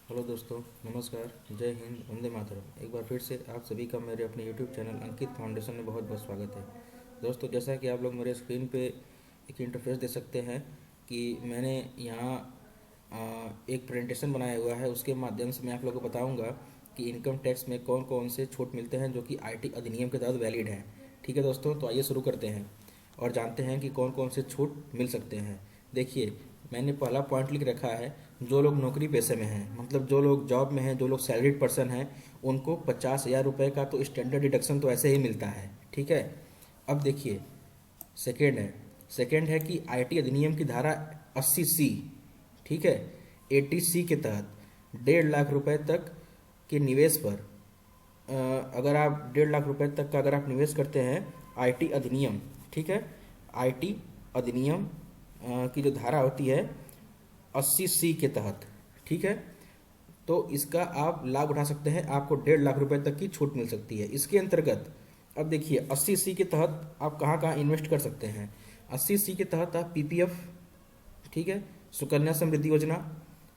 Hello दोस्तों, नमस्कार। जय हिंद, वंदे मातरम। एक बार फिर से आप सभी का मेरे अपने यूट्यूब चैनल अंकित फाउंडेशन में बहुत बहुत स्वागत है। दोस्तों, जैसा कि आप लोग मेरे स्क्रीन पे एक इंटरफेस दे सकते हैं कि मैंने यहाँ एक प्रेजेंटेशन बनाया हुआ है। उसके माध्यम से मैं आप लोगों को बताऊँगा कि इनकम टैक्स में कौन कौन से छूट मिलते हैं जो कि आईटी अधिनियम के तहत वैलिड हैं। ठीक है दोस्तों, तो आइए शुरू करते हैं और जानते हैं कि कौन कौन से छूट मिल सकते हैं। देखिए, मैंने पहला पॉइंट लिख रखा है, जो लोग नौकरी पेशे में हैं, मतलब जो लोग जॉब में हैं, जो लोग सैलरीड पर्सन हैं, उनको 50,000 रुपये का तो स्टैंडर्ड डिडक्शन तो ऐसे ही मिलता है। ठीक है। अब देखिए, सेकेंड है कि आईटी अधिनियम की धारा 80C, ठीक है, 80C के तहत 1.5 लाख रुपए तक के निवेश पर अगर आप 1.5 लाख रुपए तक का अगर आप निवेश करते हैं आईटी अधिनियम, ठीक है, आईटी अधिनियम की जो धारा होती है 80C के तहत, ठीक है, तो इसका आप लाभ उठा सकते हैं। आपको 1.5 लाख रुपए तक की छूट मिल सकती है इसके अंतर्गत। अब देखिए, 80C के तहत आप कहाँ कहाँ इन्वेस्ट कर सकते हैं। 80C के तहत आप पीपीएफ, ठीक है, सुकन्या समृद्धि योजना,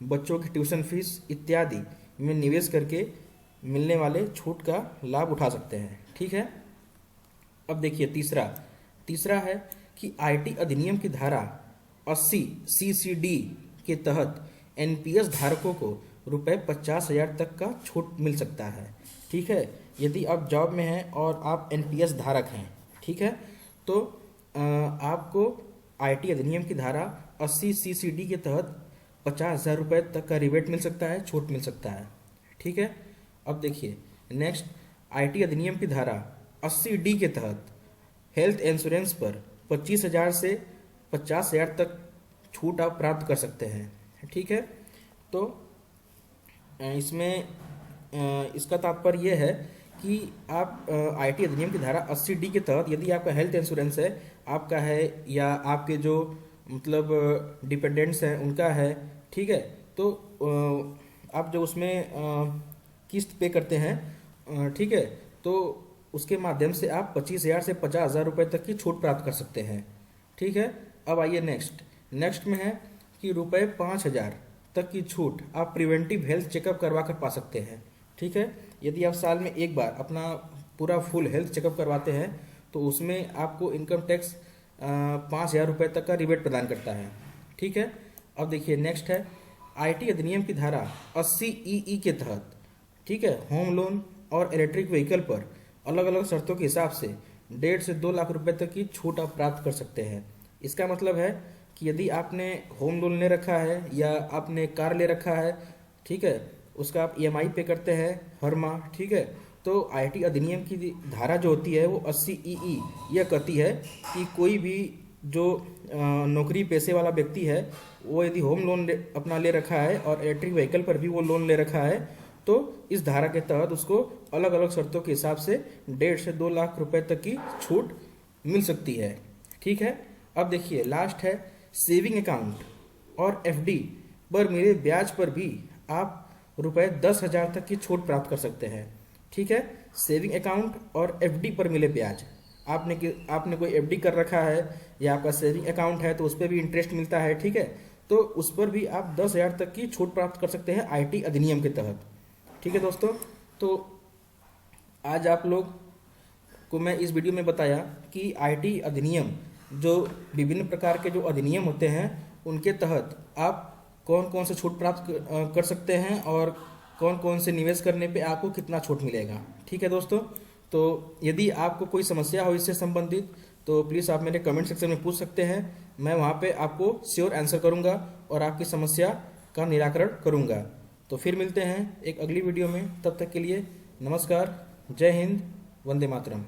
बच्चों की ट्यूशन फीस इत्यादि में निवेश करके मिलने वाले छूट का लाभ उठा सकते हैं। ठीक है। अब देखिए, तीसरा है कि आईटी अधिनियम की धारा 80CCD के तहत एनपीएस धारकों को ₹50,000 तक का छूट मिल सकता है। ठीक है, यदि आप जॉब में हैं और आप एनपीएस धारक हैं, ठीक है, तो आपको आईटी अधिनियम की धारा 80CCD के तहत 50,000 रुपये तक का रिबेट मिल सकता है, छूट मिल सकता है। ठीक है। अब देखिए, नेक्स्ट, आईटी अधिनियम की धारा 80D के तहत हेल्थ इंश्योरेंस पर 25,000 से 50,000 तक छूट आप प्राप्त कर सकते हैं। ठीक है। तो इसमें इसका तात्पर्य यह है कि आप आईटी अधिनियम की धारा 80D के तहत यदि आपका हेल्थ इंश्योरेंस है, आपका है, या आपके जो मतलब डिपेंडेंट्स हैं उनका है, ठीक है, तो आप जो उसमें किस्त पे करते हैं, ठीक है, तो उसके माध्यम से आप 25,000 से 50,000 रुपये तक की छूट प्राप्त कर सकते हैं। ठीक है। अब आइए नेक्स्ट में है कि ₹5,000 तक की छूट आप प्रिवेंटिव हेल्थ चेकअप करवा कर पा सकते हैं। ठीक है। यदि आप साल में एक बार अपना पूरा फुल हेल्थ चेकअप करवाते हैं तो उसमें आपको इनकम टैक्स 5,000 रुपये तक का रिबेट प्रदान करता है। ठीक है। अब देखिए, नेक्स्ट है आईटी अधिनियम की धारा 80EE के तहत, ठीक है, होम लोन और इलेक्ट्रिक व्हीकल पर अलग अलग शर्तों के हिसाब से 1.5 से 2 लाख रुपए तक की छूट आप प्राप्त कर सकते हैं। इसका मतलब है कि यदि आपने होम लोन ले रखा है या आपने कार ले रखा है, ठीक है, उसका आप ईएमआई पे करते हैं हर माह, ठीक है, तो आईटी अधिनियम की धारा जो होती है वो 80EE यह कहती है कि कोई भी जो नौकरी पेशे वाला व्यक्ति है वो यदि होम लोन अपना ले रखा है और इलेक्ट्रिक व्हीकल पर भी वो लोन ले रखा है, तो इस धारा के तहत उसको अलग अलग शर्तों के हिसाब से 1.5 से 2 लाख रुपए तक की छूट मिल सकती है। ठीक है। अब देखिए, लास्ट है सेविंग अकाउंट और एफडी पर मिले ब्याज पर भी आप ₹10,000 तक की छूट प्राप्त कर सकते हैं। ठीक है। सेविंग अकाउंट और एफडी पर मिले ब्याज, आपने कोई एफडी कर रखा है या आपका सेविंग अकाउंट है तो उस पर भी इंटरेस्ट मिलता है। ठीक है, तो उस पर भी आप 10,000 तक की छूट प्राप्त कर सकते हैं आईटी अधिनियम के तहत। ठीक है दोस्तों, तो आज आप लोग को मैं इस वीडियो में बताया कि आईटी अधिनियम, जो विभिन्न प्रकार के जो अधिनियम होते हैं उनके तहत आप कौन कौन से छूट प्राप्त कर सकते हैं और कौन कौन से निवेश करने पे आपको कितना छूट मिलेगा। ठीक है दोस्तों, तो यदि आपको कोई समस्या हो इससे संबंधित तो प्लीज़ आप मेरे कमेंट सेक्शन में पूछ सकते हैं। मैं वहाँ पे आपको श्योर आंसर करूँगा और आपकी समस्या का निराकरण करूँगा। तो फिर मिलते हैं एक अगली वीडियो में, तब तक के लिए नमस्कार, जय हिंद, वंदे मातरम।